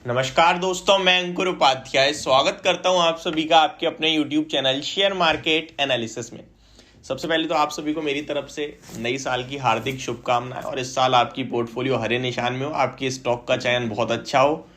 नमस्कार दोस्तों, मैं अंकुर उपाध्याय स्वागत करता हूं आप सभी का आपके अपने YouTube channel share market analysis में। सबसे पहले तो आप सभी को मेरी तरफ से नई साल की हार्दिक शुभकामनाएं और इस साल आपकी पोर्टफोलियो हरे निशान में हो, आपकी स्टॉक का चयन बहुत अच्छा हो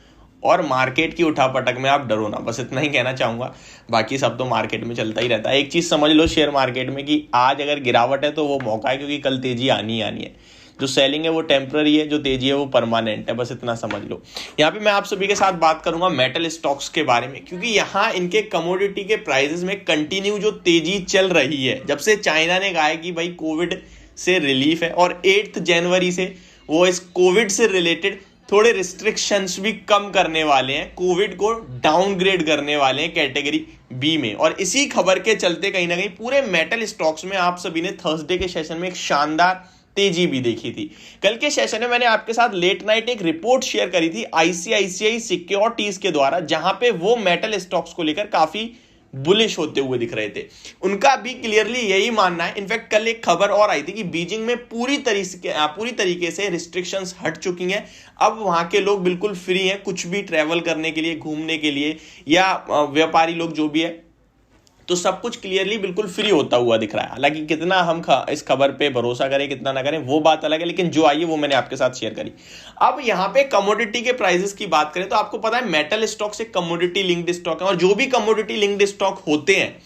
और मार्केट की उठापटक में आप डरो ना, बस इतना ही कहना चाहूँगा। बाकी सब तो मार्केट में चलता ही रहता है। एक चीज़ समझ लो शेयर मार्केट में कि आज अगर गिरावट है तो वो मौका है, क्योंकि कल तेजी आनी ही आनी है। जो सेलिंग है वो टेम्पररी है, जो तेजी है वो परमानेंट है, बस इतना समझ लो। यहाँ पे मैं आप सभी के साथ बात करूंगा मेटल स्टॉक्स के बारे में, क्योंकि यहाँ इनके कमोडिटी के प्राइसेस में कंटिन्यू जो तेजी चल रही है, जब से चाइना ने कहा है कि भाई कोविड से रिलीफ है और 8 जनवरी से वो इस कोविड से रिलेटेड थोड़े रिस्ट्रिक्शंस भी कम करने वाले हैं, कोविड को डाउनग्रेड करने वाले हैं कैटेगरी बी में। और इसी खबर के चलते कहीं ना कहीं पूरे मेटल स्टॉक्स में आप सभी ने थर्सडे के सेशन में एक शानदार तेजी भी देखी थी। कल के सेशन में मैंने आपके साथ लेट नाइट एक रिपोर्ट शेयर करी थी आईसीआईसीआई सिक्योरिटीज के द्वारा, जहां पे वो मेटल स्टॉक्स को लेकर काफी बुलिश होते हुए दिख रहे थे। उनका भी क्लियरली यही मानना है। इनफैक्ट कल एक खबर और आई थी कि बीजिंग में पूरी तरीके से रिस्ट्रिक्शंस हट चुकी हैं। अब वहां के लोग बिल्कुल फ्री हैं कुछ भी ट्रैवल करने के लिए, घूमने के लिए, या व्यापारी लोग जो भी है, तो सब कुछ क्लियरली बिल्कुल फ्री होता हुआ दिख रहा है। हालांकि कितना हम इस खबर पे भरोसा करें कितना ना करें वो बात अलग है, लेकिन जो आई है वो मैंने आपके साथ शेयर करी। अब यहाँ पे कमोडिटी के प्राइसेस की बात करें तो आपको पता है मेटल स्टॉक से कमोडिटी लिंक्ड स्टॉक है, और जो भी कमोडिटी लिंक्ड स्टॉक होते हैं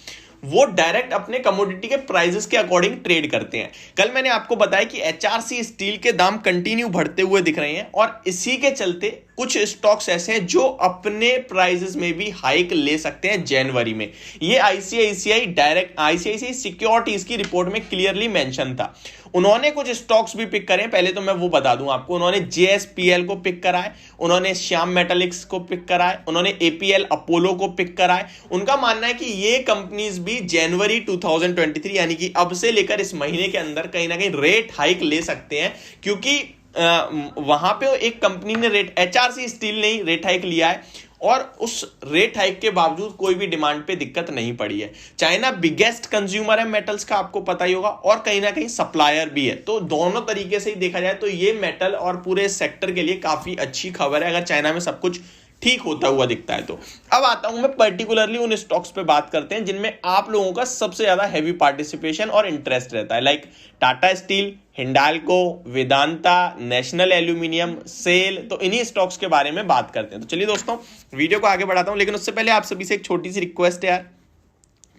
वो डायरेक्ट अपने कमोडिटी के प्राइसेस के अकॉर्डिंग ट्रेड करते हैं। कल मैंने आपको बताया कि एचआरसी स्टील के दाम कंटिन्यू बढ़ते हुए दिख रहे हैं, और इसी के चलते कुछ स्टॉक्स ऐसे हैं जो अपने प्राइसेस में भी हाइक ले सकते हैं जनवरी में। ये आईसीआईसीआई सिक्योरिटीज की रिपोर्ट में क्लियरली मेंशन था। उन्होंने कुछ स्टॉक्स भी पिक करे, पहले तो मैं वो बता दूं आपको। उन्होंने जेएसपीएल को पिक करा है, उन्होंने श्याम मेटालिक्स को पिक करा है, उन्होंने एपीएल अपोलो को पिक करा है। उनका मानना है कि ये कंपनीज भी जनवरी 2023 यानी कि अब से लेकर इस महीने के अंदर कहीं ना कहीं रेट हाइक ले सकते हैं, क्योंकि वहां पे एक कंपनी ने एचआरसी स्टील ने रेट हाइक लिया है, और उस रेट हाइक के बावजूद कोई भी डिमांड पे दिक्कत नहीं पड़ी है। चाइना बिगेस्ट कंज्यूमर है मेटल्स का, आपको पता ही होगा, और कहीं ना कहीं सप्लायर भी है। तो दोनों तरीके से ही देखा जाए तो ये मेटल और पूरे सेक्टर के लिए काफी अच्छी खबर है, अगर चाइना में सब कुछ ठीक होता हुआ दिखता है तो। अब आता हूं मैं पर्टिकुलरली उन स्टॉक्स पे बात करते हैं जिनमें आप लोगों का सबसे ज्यादा हैवी पार्टिसिपेशन और इंटरेस्ट रहता है, like Tata steel, Hindalco, Vedanta, national aluminium, SAIL. तो इन्हीं स्टॉक्स के बारे में बात करते हैं। तो चलिए दोस्तों वीडियो को आगे बढ़ाता हूं, लेकिन उससे पहले आप सभी से एक छोटी सी रिक्वेस्ट है यार,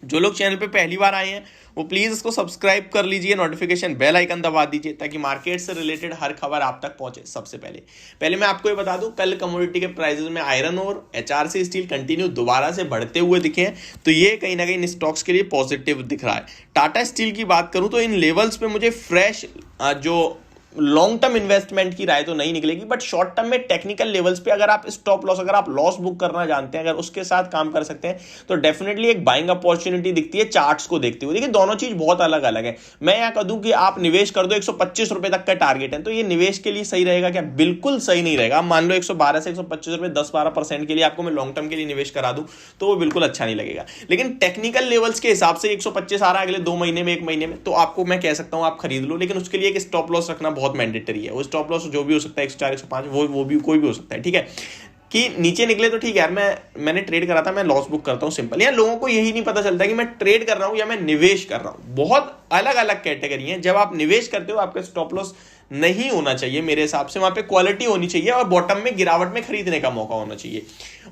जो लोग चैनल पे पहली बार आए हैं वो प्लीज इसको सब्सक्राइब कर लीजिए, नोटिफिकेशन बेल आइकन दबा दीजिए, ताकि मार्केट से रिलेटेड हर खबर आप तक पहुंचे सबसे पहले मैं आपको ये बता दूं, कल कमोडिटी के प्राइसेस में आयरन और एचआरसी स्टील कंटिन्यू दोबारा से बढ़ते हुए दिखे हैं, तो ये कहीं ना कहीं इन स्टॉक्स के लिए पॉजिटिव दिख रहा है। टाटा स्टील की बात करूं तो इन लेवल्स पे मुझे फ्रेश जो लॉन्ग टर्म इन्वेस्टमेंट की राय तो नहीं निकलेगी, बट शॉर्ट टर्म में टेक्निकल लेवल्स पे अगर आप स्टॉप लॉस, अगर आप लॉस बुक करना जानते हैं, अगर उसके साथ काम कर सकते हैं, तो डेफिनेटली एक बाइंग अपॉर्चुनिटी दिखती है चार्ट्स को देखते हुए। देखिए दोनों चीज बहुत अलग अलग है। मैं यहाँ कह दूं कि आप निवेश कर दो, 125 रुपए तक का टारगेट है, तो ये निवेश के लिए सही रहेगा क्या? बिल्कुल सही नहीं रहेगा। आप मान लो 112 से 125 रुपए 10-12% के लिए आपको मैं लॉन्ग टर्म के लिए निवेश करा दूं, तो वो बिल्कुल अच्छा नहीं लगेगा। लेकिन टेक्निकल लेवल्स के हिसाब से 125 आ रहा है अगले 2 महीने में, 1 महीने में, तो आपको मैं कह सकता हूं आप खरीद लो, लेकिन उसके लिए एक स्टॉप लॉस रखना बहुत मैंडेटरी है। स्टॉप लॉस जो भी हो सकता है 104, 105, वो भी कोई भी हो सकता है, ठीक है। कि नीचे निकले तो ठीक है यार, मैंने ट्रेड करा था, मैं लॉस बुक करता हूं, सिंपल। यार लोगों को यही नहीं पता चलता कि मैं ट्रेड कर रहा हूं या मैं निवेश कर रहा हूं। बहुत अलग अलग कैटेगरी है। जब आप निवेश करते हो आपका स्टॉप लॉस नहीं होना चाहिए मेरे हिसाब से, वहां पे क्वालिटी होनी चाहिए और बॉटम में गिरावट में खरीदने का मौका होना चाहिए।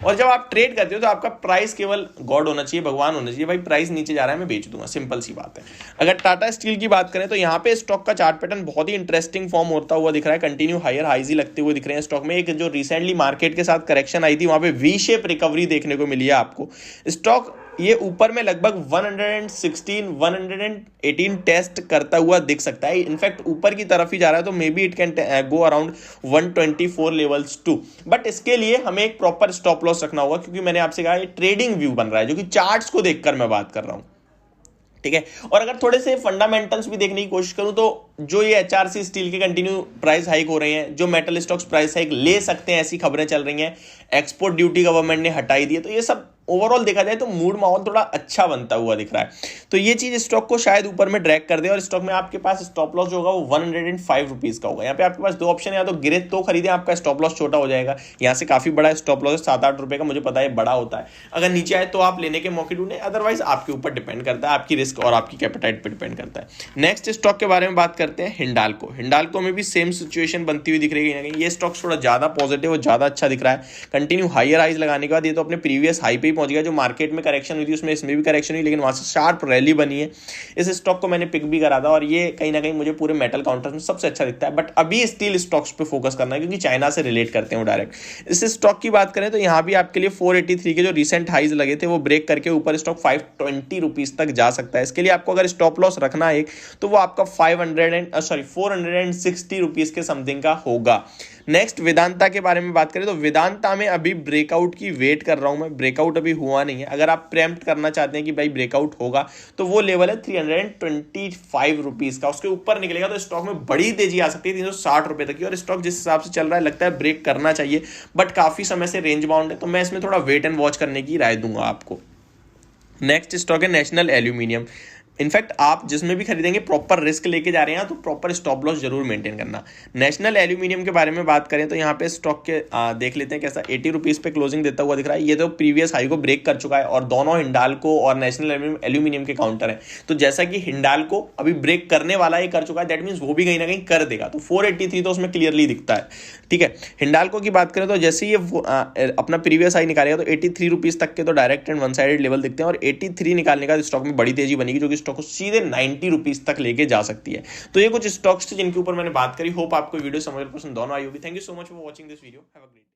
और जब आप ट्रेड करते हो तो आपका प्राइस केवल गॉड होना चाहिए, भगवान होना चाहिए। भाई प्राइस नीचे जा रहा है मैं बेच दूंगा, सिंपल सी बात है। अगर टाटा स्टील की बात करें तो यहाँ पे स्टॉक का चार्ट पैटर्न बहुत ही इंटरेस्टिंग फॉर्म होता हुआ दिख रहा है, कंटिन्यू हायर हाइज ही लगते हुए दिख रहे हैं स्टॉक में। एक जो रिसेंटली मार्केट के साथ करेक्शन आई थी वहां पे वी शेप रिकवरी देखने को मिली है आपको। स्टॉक ये ऊपर में लगभग 116, 118 टेस्ट करता हुआ दिख सकता है। इनफैक्ट ऊपर की तरफ ही जा रहा है, तो maybe it can go around 124 levels too. But इसके लिए हमें एक प्रॉपर स्टॉप लॉस रखना होगा, क्योंकि मैंने आपसे कहा ये ट्रेडिंग व्यू बन रहा है, जो कि चार्ट्स को देखकर मैं बात कर रहा हूं, ठीक है। और अगर थोड़े से फंडामेंटल्स भी देखने की कोशिश करूं तो जो ये एचआरसी स्टील के कंटिन्यू प्राइस हाइक हो रहे हैं, जो मेटल स्टॉक्स प्राइस हाइक ले सकते हैं, ऐसी खबरें चल रही हैं, एक्सपोर्ट ड्यूटी गवर्नमेंट ने हटाई दी है, तो ये सब ओवरऑल देखा जाए तो मूड माहौल थोड़ा अच्छा बनता हुआ दिख रहा है। तो ये चीज स्टॉक को शायद ऊपर में ड्रैग कर दे और स्टॉक में आपके पास स्टॉप लॉस जो होगा वो 105 रुपीज का होगा। यहाँ पे आपके पास दो ऑप्शन है, या तो गिरे तो खरीदे, आपका स्टॉप लॉस छोटा हो जाएगा, यहाँ से काफी बड़ा स्टॉप लॉस है 7-8 रुपए का, मुझे पता है बड़ा होता है। अगर नीचे आए तो आप लेने के मौके ढूंढे, अदरवाइज आपके ऊपर डिपेंड करता है, आपकी रिस्क और आपकी कैपिटाइट पर डिपेंड करता है। नेक्स्ट स्टॉक के बारे में बात करते हैं हिंडाल्को। हिंडाल्को में भी सेम सिचुएशन बनती हुई दिख रही है, ये स्टॉक थोड़ा ज्यादा पॉजिटिव और ज्यादा अच्छा दिख रहा है। कंटिन्यू हायर हाइज लगाने के बाद ये तो अपने प्रीवियस हाई पे ही पहुंच गया। जो मार्केट में करेक्शन हुई थी उसमें इसमें भी करेक्शन हुई, लेकिन वहां से शार्प रैली बनी है। इस स्टॉक को मैंने पिक भी करा था और ये कहीं ना कहीं मुझे पूरे मेटल काउंटर्स में सबसे अच्छा दिखता है। बट अभी स्टील स्टॉक्स पे फोकस करना है क्योंकि चाइना से रिलेट करते हैं डायरेक्ट। इस स्टॉक की बात करें तो यहाँ भी आपके लिए 483 के जो रिसेंट हाइज लगे थे वो ब्रेक करके ऊपर स्टॉक 520 रुपीज तक जा सकता है। इसके लिए आपको अगर स्टॉप लॉस रखना है तो वो आपका 460 रुपीज के समथिंग का होगा। नेक्स्ट वेदांता के बारे में बात करें तो वेदांता में अभी ब्रेकआउट की वेट कर रहा हूं मैं, ब्रेकआउट अभी हुआ नहीं है। अगर आप प्रेम्प्ट करना चाहते हैं कि भाई ब्रेकआउट होगा तो वो लेवल है 325 रुपीज का, उसके ऊपर निकलेगा तो स्टॉक में बड़ी तेजी आ सकती है 360 रुपए तक की। और स्टॉक जिस हिसाब से चल रहा है लगता है ब्रेक करना चाहिए, बट काफी समय से रेंज बाउंड है, तो मैं इसमें थोड़ा वेट एंड वॉच करने की राय दूंगा आपको। नेक्स्ट स्टॉक है नेशनल एल्यूमिनियम। इनफैक्ट आप जिसमें भी खरीदेंगे प्रॉपर रिस्क लेके जा रहे हैं तो प्रॉपर स्टॉप लॉस जरूर मेंटेन करना। नेशनल एल्यूमिनियम के बारे में बात करें तो यहाँ पे स्टॉक के देख लेते हैं कैसा 80 रुपीज पे क्लोजिंग देता हुआ दिख रहा है। ये तो प्रीवियस हाई को ब्रेक कर चुका है और दोनों हिंडाल्को और नेशनल एल्यूमिनियम के काउंटर है। तो जैसा कि हिंडाल्को अभी ब्रेक करने वाला है, कर चुका है, दैट मीन्स वो भी कहीं ना कहीं कर देगा। तो 483 तो उसमें क्लियरली दिखता है, ठीक है। हिंडाल्को की बात करें तो जैसे ये अपना प्रीवियस हाई निकालेगा तो 83 रुपीज तक के तो direct and one sided level दिखते हैं और 83 निकालने का स्टॉक में बड़ी तेजी बनेगी जो कि स्टॉक को सीधे 90 रुपीज तक लेके जा सकती है। तो ये कुछ स्टॉक्स थे जिनके ऊपर मैंने बात करी। होप आपको वीडियो समझ पसंद दोनों आई होगी। Thank you so much for watching this video. Have a great day.